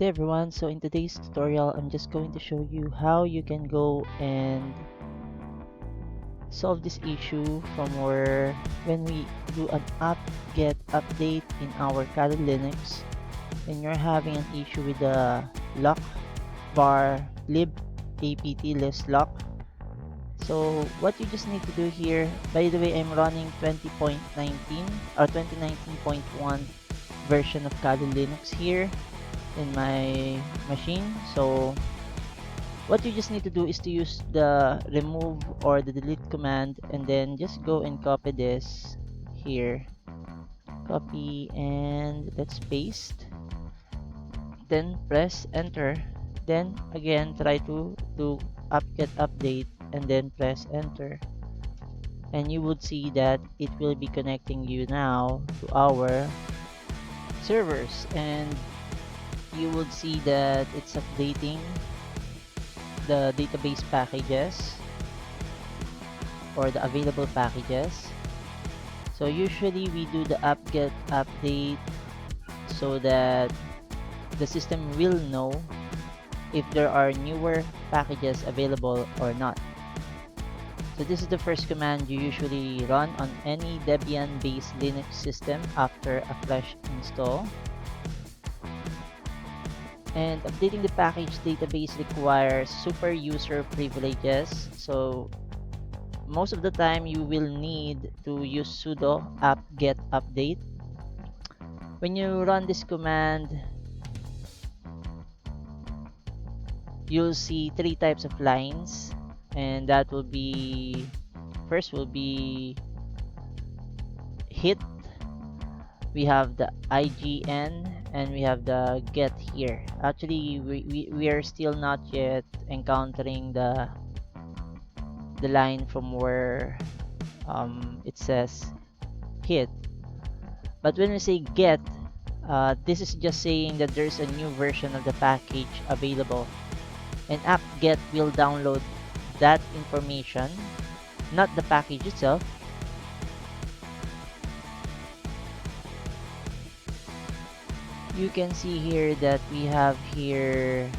Hey everyone, so in today's tutorial, I'm just going to show you how you can go and solve this issue from where when we do an apt-get update in our Kali Linux and you're having an issue with the lock var lib apt list lock. So what you just need to do here, by the way, I'm running 20.19 or 2019.1 version of Kali Linux here in my machine. So what you just need to do is to use the remove or the delete command and then just go and copy this here. Copy and let's paste. Then press enter. Then again try to do apt-get update and then press enter. And you would see that it will be connecting you now to our servers, and you would see that it's updating the database packages or the available packages. So usually we do the apt-get update so that the system will know if there are newer packages available or not. So this is the first command you usually run on any Debian-based Linux system after a fresh install. And updating the package database requires super user privileges. So most of the time you will need to use sudo apt-get update. When you run this command, you'll see three types of lines, and that will be first will be hit, we have the ign, and we have the get here. Actually we are still not yet encountering the line from where it says hit, but when we say get, this is just saying that there's a new version of the package available, and apt-get will download that information, not the package itself. You can see here that we have here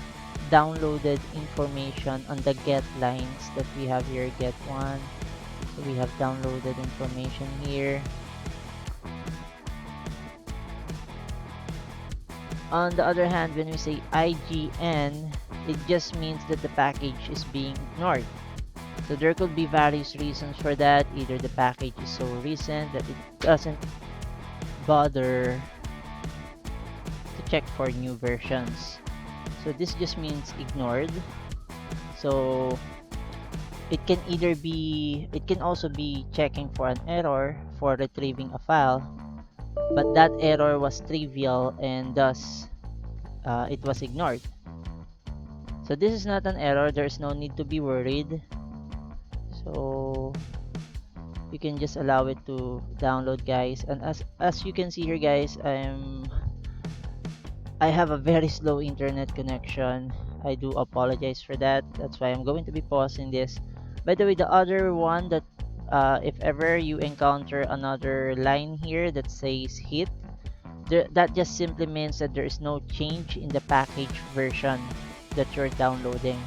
downloaded information on the get lines that we have here, get one. So we have downloaded information here. On the other hand, when we say ign, it just means that the package is being ignored. So there could be various reasons for that. Either the package is so recent that it doesn't bother to check for new versions. So this just means ignored. So it can also be checking for an error for retrieving a file, but that error was trivial and thus it was ignored. So this is not an error, there's no need to be worried. So you can just allow it to download, guys. And as you can see here, guys, I have a very slow internet connection. I do apologize for that. That's why I'm going to be pausing this. By the way, the other one that if ever you encounter another line here that says hit, that just simply means that there is no change in the package version that you're downloading.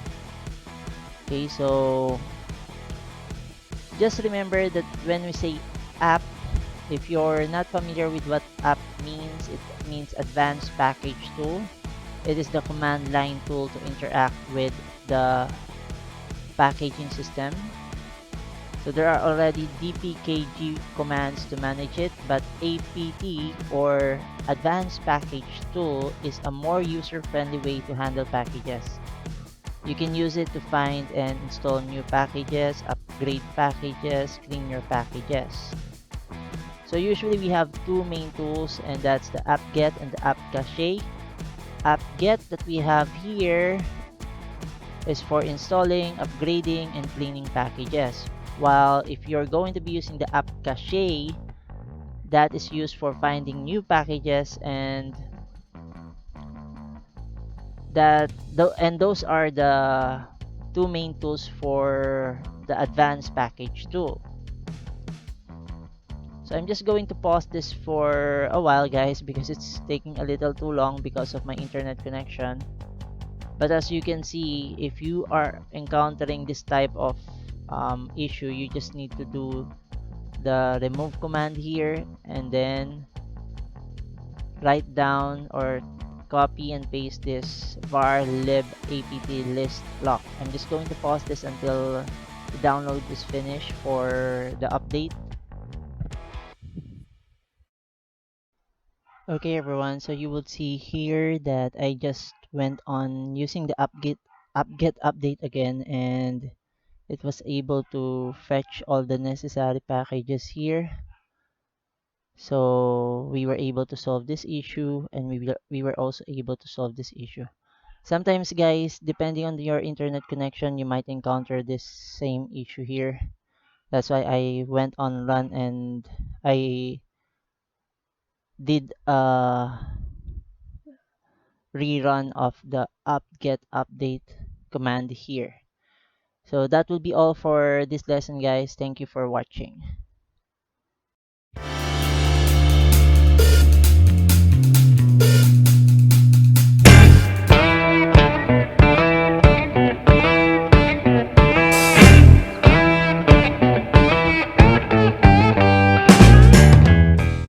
Okay, so just remember that when we say apt, if you're not familiar with what apt means, it means advanced package tool. It is the command line tool to interact with the packaging system. So there are already dpkg commands to manage it, but apt or advanced package tool is a more user-friendly way to handle packages. You can use it to find and install new packages, upgrade packages, clean your packages. So usually we have two main tools, and that's the apt-get and the apt-cache. Apt-get that we have here is for installing, upgrading, and cleaning packages. While if you're going to be using the apt-cache, that is used for finding new packages, and those are the two main tools for the advanced package tool. So I'm just going to pause this for a while, guys, because it's taking a little too long because of my internet connection. But as you can see, if you are encountering this type of issue, you just need to do the remove command here, and then write down or copy and paste this var lib apt list lock. I'm just going to pause this until the download is finished for the update. Okay, everyone, so you will see here that I just went on using the apt-get update again, and it was able to fetch all the necessary packages here. So we were able to solve this issue, and we were also able to solve this issue. Sometimes, guys, depending on your internet connection, you might encounter this same issue here. That's why I went on run and I did a rerun of the apt-get update command here. So that will be all for this lesson, guys. Thank you for watching.